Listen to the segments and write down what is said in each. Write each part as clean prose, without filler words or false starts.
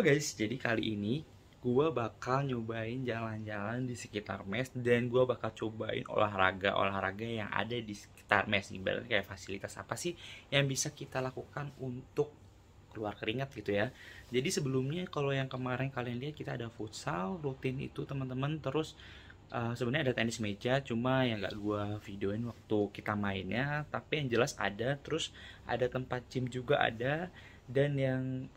Guys, jadi kali ini gue bakal nyobain jalan-jalan di sekitar mes dan gue bakal cobain olahraga yang ada di sekitar mes. Ibaratnya kayak fasilitas apa sih yang bisa kita lakukan untuk keluar keringat gitu ya. Jadi sebelumnya kalau yang kemarin kalian lihat kita ada futsal rutin itu teman-teman, terus sebenarnya ada tenis meja cuma yang nggak gue videoin waktu kita mainnya, tapi yang jelas ada. Terus ada tempat gym juga ada, dan yang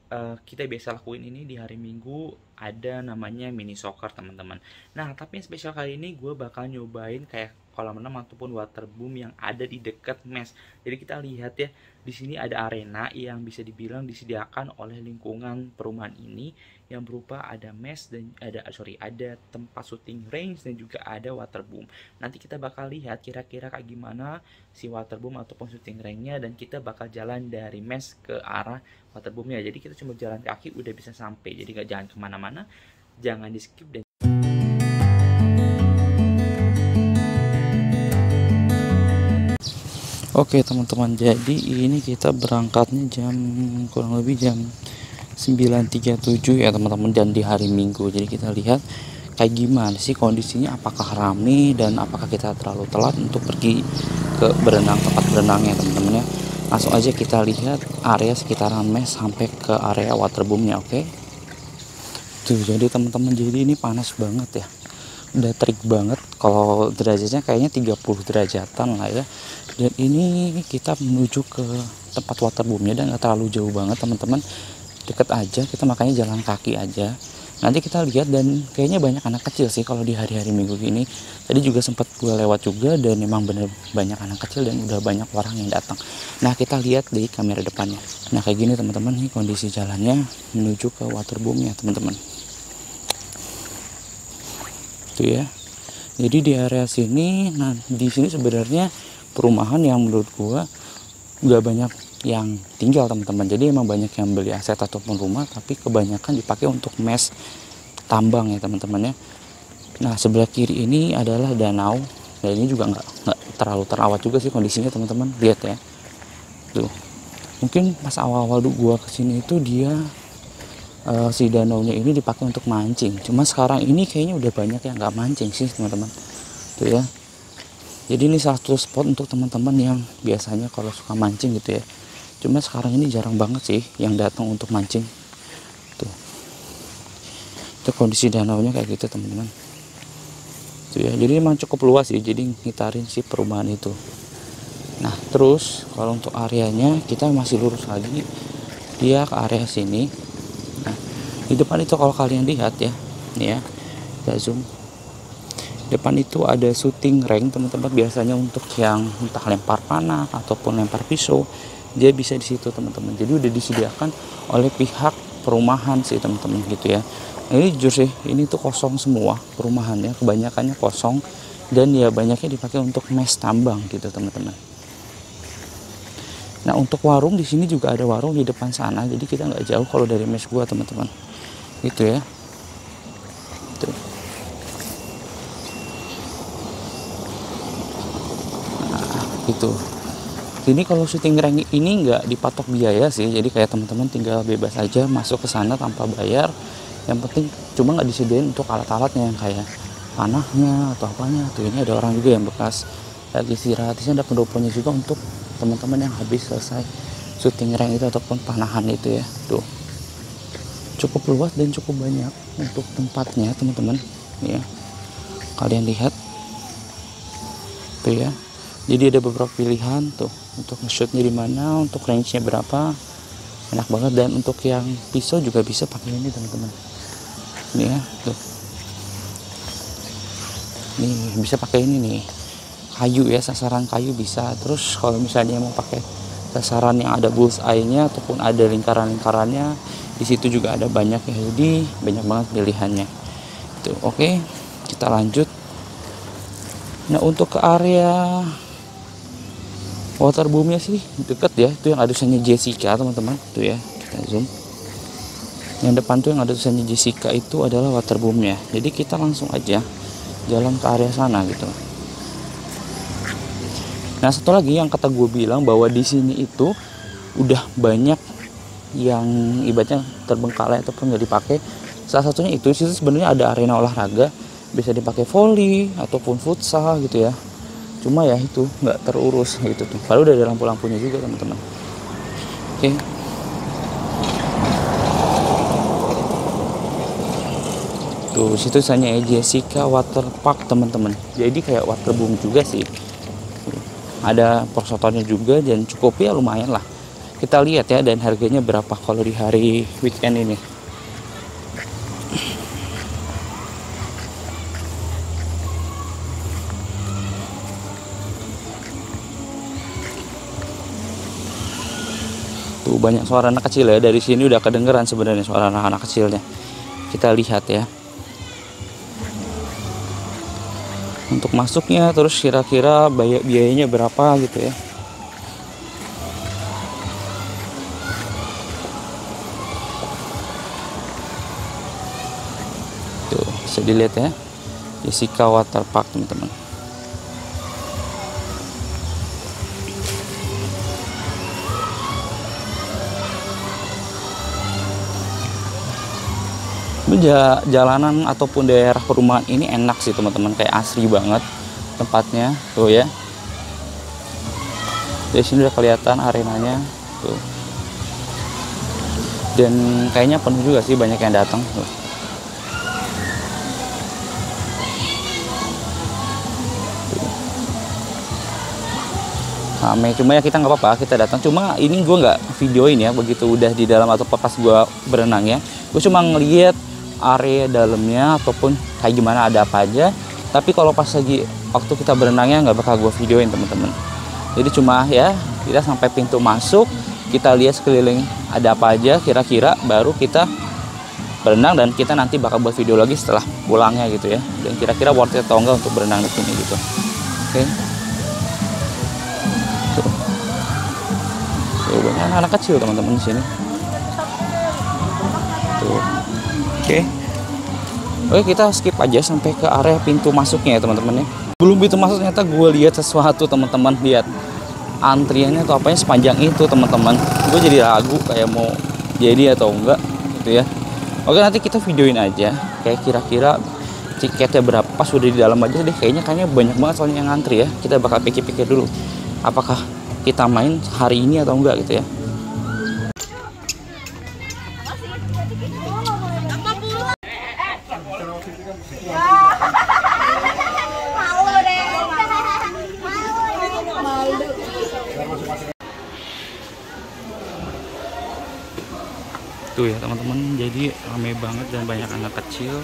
kita biasa lakuin ini di hari Minggu ada namanya mini soccer teman-teman. Nah tapi yang spesial kali ini gue bakal nyobain kayak kolam renang ataupun waterboom yang ada di dekat mes. Jadi kita lihat ya, di sini ada arena yang bisa dibilang disediakan oleh lingkungan perumahan ini, yang berupa ada mes dan ada tempat shooting range dan juga ada waterboom. Nanti kita bakal lihat kira-kira kayak gimana si waterboom ataupun shooting range-nya, dan kita bakal jalan dari mes ke arah waterboomnya. Jadi kita cuma jalan kaki udah bisa sampai, jadi nggak jangan kemana-mana, jangan di skip. Dan oke teman-teman, jadi ini kita berangkatnya kurang lebih jam 9.37 ya teman-teman, dan di hari Minggu. Jadi kita lihat kayak gimana sih kondisinya, apakah rame dan apakah kita terlalu telat untuk pergi ke tempat berenangnya teman-teman ya. Langsung aja kita lihat area sekitaran mes sampai ke area waterboomnya. Oke. Tuh, jadi teman-teman, jadi ini panas banget ya, udah terik banget. Kalau derajatnya kayaknya 30 derajatan lah ya. Dan ini kita menuju ke tempat waterboomnya dan gak terlalu jauh banget teman-teman, deket aja, kita makanya jalan kaki aja. Nanti kita lihat, dan kayaknya banyak anak kecil sih kalau di hari-hari Minggu gini. Tadi juga sempat gue lewat juga, dan memang bener banyak anak kecil dan udah banyak orang yang datang. Nah kita lihat di kamera depannya. Nah kayak gini teman-teman, nih kondisi jalannya menuju ke waterboomnya teman-teman. Tuh ya. Jadi di area sini, nah di sini sebenarnya perumahan yang menurut gua nggak banyak yang tinggal teman-teman. Jadi emang banyak yang beli aset ataupun rumah, tapi kebanyakan dipakai untuk mes tambang ya teman-teman ya. Nah sebelah kiri ini adalah danau, dan ini juga nggak terlalu terawat juga sih kondisinya teman-teman. Lihat ya, tuh mungkin pas awal-awal gua kesini itu dia si danaunya ini dipakai untuk mancing. Cuma sekarang ini kayaknya udah banyak yang nggak mancing sih teman-teman. Tuh ya. Jadi ini salah satu spot untuk teman-teman yang biasanya kalau suka mancing gitu ya. Cuma sekarang ini jarang banget sih yang datang untuk mancing. Tuh. Itu kondisi danaunya kayak gitu teman-teman. Tuh ya. Jadi memang cukup luas sih. Jadi ngitarin si perumahan itu. Nah terus kalau untuk areanya kita masih lurus lagi, dia ke area sini. Nah di depan itu kalau kalian lihat ya, nih ya, kita zoom. Depan itu ada shooting range teman-teman, biasanya untuk yang entah lempar panah ataupun lempar pisau, dia bisa di situ teman-teman. Jadi udah disediakan oleh pihak perumahan sih teman-teman gitu ya. Nah, ini jujur sih, ini tuh kosong semua perumahannya, kebanyakannya kosong, dan ya banyaknya dipakai untuk mes tambang gitu teman-teman. Nah untuk warung di sini juga ada warung di depan sana, jadi kita nggak jauh kalau dari mes gua teman-teman, gitu ya. Tuh. Gitu. Ini kalau syuting range ini nggak dipatok biaya sih, jadi kayak teman-teman tinggal bebas aja masuk ke sana tanpa bayar. Yang penting cuma nggak disediain untuk alat-alatnya yang kayak panahnya atau apanya. Tuh ini ada orang juga yang bekas lagi istirahat. Di sini ada pendoponya juga untuk teman-teman yang habis selesai syuting range itu ataupun panahan itu ya. Tuh cukup luas dan cukup banyak untuk tempatnya teman-teman ya. Kalian lihat tuh ya. Jadi ada beberapa pilihan tuh untuk nge-shootnya di mana, untuk range-nya berapa, enak banget. Dan untuk yang pisau juga bisa pakai ini teman-teman. Ini ya, tuh. Nih bisa pakai ini nih, kayu ya, sasaran kayu bisa. Terus kalau misalnya mau pakai sasaran yang ada bullseye-nya ataupun ada lingkaran-lingkarannya, di situ juga ada banyak ya. Jadi banyak banget pilihannya. Tuh, oke, kita lanjut. Nah untuk ke area waterboomnya sih deket ya, itu yang ada tulisannya Jessica teman-teman. Tuh ya, kita zoom. Yang depan tuh yang ada tulisannya Jessica itu adalah waterboomnya. Jadi kita langsung aja jalan ke area sana gitu. Nah satu lagi yang kata gue bilang bahwa di sini itu udah banyak yang ibaratnya terbengkalai ataupun nggak dipakai. Salah satunya itu sih sebenarnya ada arena olahraga, bisa dipakai volley ataupun futsal gitu ya. Cuma ya itu nggak terurus gitu tuh. Padahal udah ada lampu-lampunya juga teman-teman. Oke. Tuh situ misalnya Jessica Water Park teman-teman. Jadi kayak waterboom juga sih. Ada prosotornya juga dan cukup ya lumayan lah. Kita lihat ya dan harganya berapa kalau di hari weekend ini. Tuh banyak suara anak kecil ya, dari sini udah kedengeran sebenarnya suara anak-anak kecilnya. Kita lihat ya. Untuk masuknya terus kira-kira biayanya berapa gitu ya. Tuh bisa dilihat ya, Jessica Water Park teman-teman. Jalanan ataupun daerah perumahan ini enak sih teman-teman, kayak asri banget tempatnya tuh ya. Dari sini udah kelihatan arenanya tuh, dan kayaknya penuh juga sih, banyak yang datang tuh. Rame, cuma ya kita nggak apa-apa, kita datang. Cuma ini gue nggak videoin ya begitu udah di dalam atau pas gue berenang ya. Gue cuma ngeliat area dalamnya ataupun kayak gimana, ada apa aja. Tapi kalau pas lagi waktu kita berenangnya nggak bakal gue videoin teman-teman. Jadi cuma ya kita sampai pintu masuk, kita lihat sekeliling ada apa aja kira-kira, baru kita berenang dan kita nanti bakal buat video lagi setelah pulangnya gitu ya. Dan kira-kira worth it atau enggak untuk berenang di sini gitu. Oke. Tuh banyak anak-anak kecil teman-teman di sini. Tuh. Oke, kita skip aja sampai ke area pintu masuknya ya teman-teman ya. Belum pintu masuk ternyata gue lihat sesuatu teman-teman, lihat antriannya atau apanya sepanjang itu teman-teman. Gue jadi ragu kayak mau jadi atau enggak gitu ya. Oke, nanti kita videoin aja kayak kira-kira tiketnya berapa pas udah di dalam aja deh. Kayaknya banyak banget soalnya yang ngantri ya. Kita bakal pikir-pikir dulu apakah kita main hari ini atau enggak gitu ya. Tuh ya teman-teman, jadi rame banget dan banyak anak kecil.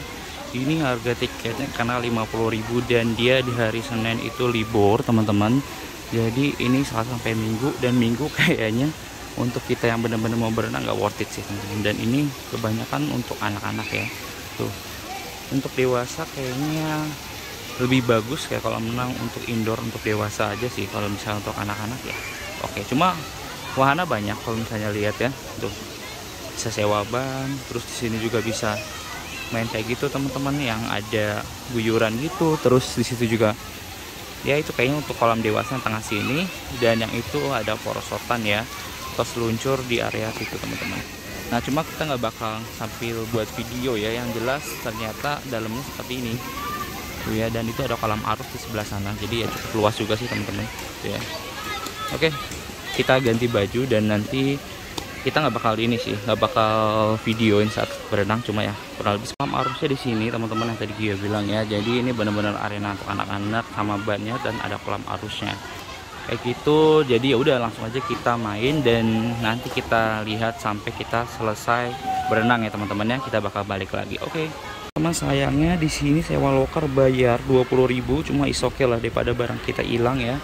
Ini harga tiketnya karena 50.000 dan dia di hari Senin itu libur teman-teman. Jadi ini Selasa sampai Minggu, dan Minggu kayaknya untuk kita yang benar-benar mau berenang nggak worth it sih teman-teman. Dan ini kebanyakan untuk anak-anak ya. Tuh untuk dewasa kayaknya lebih bagus kayak kalau menang untuk indoor untuk dewasa aja sih. Kalau misalnya untuk anak-anak ya oke, cuma wahana banyak kalau misalnya lihat ya. Tuh bisa sewa ban, terus di sini juga bisa main kayak gitu teman-teman, yang ada guyuran gitu. Terus di situ juga ya itu kayaknya untuk kolam dewasa yang tengah sini, dan yang itu ada porosotan ya, terus luncur di area situ teman-teman. Nah cuma kita nggak bakal sambil buat video ya, yang jelas ternyata dalamnya seperti ini tuh ya, dan itu ada kolam arus di sebelah sana, jadi ya cukup luas juga sih teman-teman ya. Oke, kita ganti baju dan nanti kita nggak bakal ini sih, nggak bakal videoin saat berenang, cuma ya kurang lebih kolam arusnya di sini teman-teman yang tadi Gia bilang ya. Jadi ini benar-benar arena untuk anak-anak sama bannya dan ada kolam arusnya kayak gitu. Jadi ya udah langsung aja kita main dan nanti kita lihat sampai kita selesai berenang ya teman-teman ya. Kita bakal balik lagi. Oke. Teman sayangnya di sini sewa loker bayar 20.000, cuma is oke lah daripada barang kita hilang ya.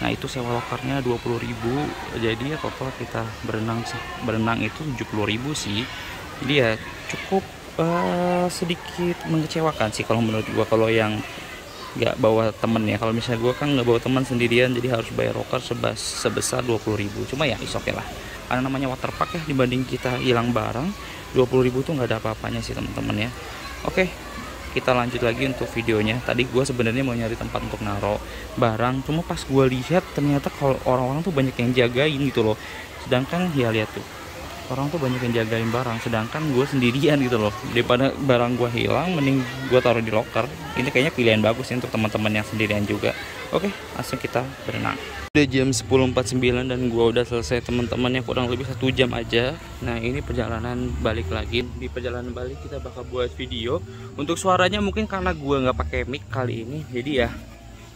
Nah itu sewa lokernya 20.000, jadi ya total kita berenang itu 70.000 sih. Jadi ya cukup sedikit mengecewakan sih kalau menurut gua, kalau yang nggak bawa temen ya. Kalau misalnya gua kan nggak bawa teman sendirian, jadi harus bayar loker sebesar 20.000. Cuma ya is oke lah, karena namanya waterpark ya, dibanding kita hilang barang 20.000 tuh nggak ada apa-apanya sih teman-teman ya. Oke, kita lanjut lagi untuk videonya. Tadi gue sebenarnya mau nyari tempat untuk naro barang, cuma pas gue lihat ternyata kalau orang-orang tuh banyak yang jagain gitu loh. Sedangkan ya lihat tuh, orang tuh banyak yang jagain barang, sedangkan gue sendirian gitu loh. Daripada barang gue hilang, mending gue taruh di locker. Ini kayaknya pilihan bagus sih untuk teman-teman yang sendirian juga. Oke, langsung kita berenang. Udah jam 10.49 dan gue udah selesai teman-teman, yang kurang lebih 1 jam aja. Nah ini perjalanan balik lagi. Di perjalanan balik kita bakal buat video. Untuk suaranya mungkin karena gue nggak pakai mic kali ini, jadi ya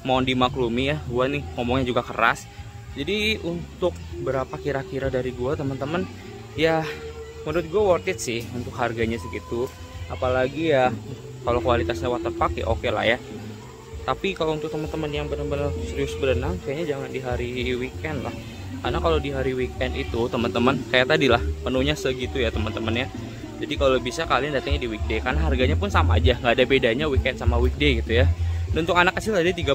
mohon dimaklumi ya, gue nih ngomongnya juga keras. Jadi untuk berapa kira-kira dari gue teman-teman, ya menurut gue worth it sih untuk harganya segitu. Apalagi ya kalau kualitasnya waterpark ya oke lah ya. Tapi kalau untuk teman-teman yang benar-benar serius berenang, kayaknya jangan di hari weekend lah. Karena kalau di hari weekend itu teman-teman kayak tadi lah, penuhnya segitu ya teman-teman ya. Jadi kalau bisa kalian datangnya di weekday, karena harganya pun sama aja, nggak ada bedanya weekend sama weekday gitu ya. Dan untuk anak kecil ada 35.000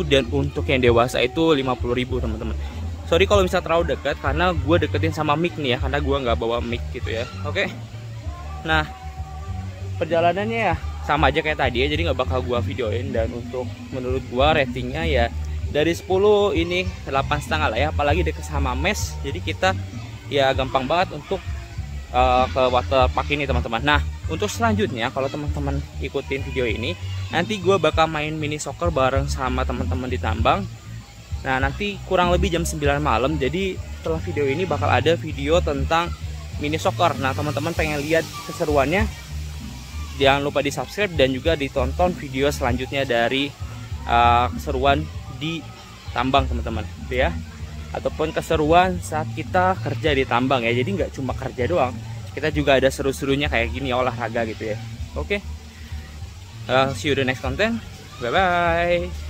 dan untuk yang dewasa itu 50.000 teman-teman. Sorry kalau bisa terlalu dekat, karena gue deketin sama mic nih ya, karena gue nggak bawa mic gitu ya. Oke. Nah perjalanannya ya sama aja kayak tadi ya, jadi nggak bakal gua videoin. Dan untuk menurut gua ratingnya ya dari 10 ini 8,5 lah ya, apalagi deket sama mes, jadi kita ya gampang banget untuk ke waterpark ini teman-teman. Nah untuk selanjutnya kalau teman-teman ikutin video ini, nanti gua bakal main mini soccer bareng sama teman-teman di Tambang. Nah nanti kurang lebih jam 9 malam, jadi setelah video ini bakal ada video tentang mini soccer. Nah teman-teman pengen lihat keseruannya, jangan lupa di subscribe dan juga ditonton video selanjutnya dari keseruan di tambang teman-teman ya, ataupun keseruan saat kita kerja di tambang ya. Jadi nggak cuma kerja doang, kita juga ada seru-serunya kayak gini, olahraga gitu ya. Oke, see you the next content, bye bye.